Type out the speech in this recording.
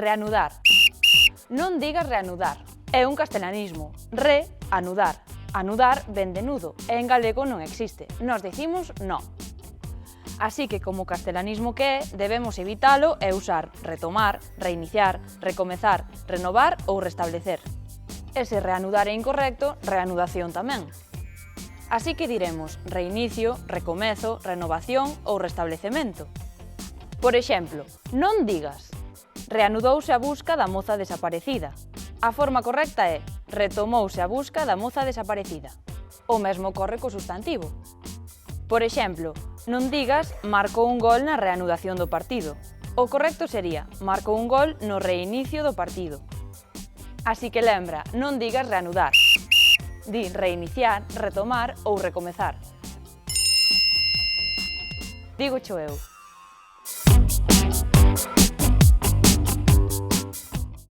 Reanudar. Non digas reanudar. É un castelanismo. Anudar. Anudar vén de nudo e en galego non existe. Nós dicimos no. Así que, como castelanismo que é, debemos evitalo e usar retomar, reiniciar, recomezar, renovar ou restablecer. E se reanudar é incorrecto, reanudación tamén. Así que diremos reinicio, recomezo, renovación ou restablecemento. Por exemplo, non digas reanudouse a busca da moza desaparecida. A forma correcta é retomouse a busca da moza desaparecida. O mesmo ocorre co substantivo. Por exemplo, non digas marcou un gol na reanudación do partido. O correcto sería marcou un gol no reinicio do partido. Así que lembra, non digas reanudar. Di reiniciar, retomar ou recomezar. Dígocho eu.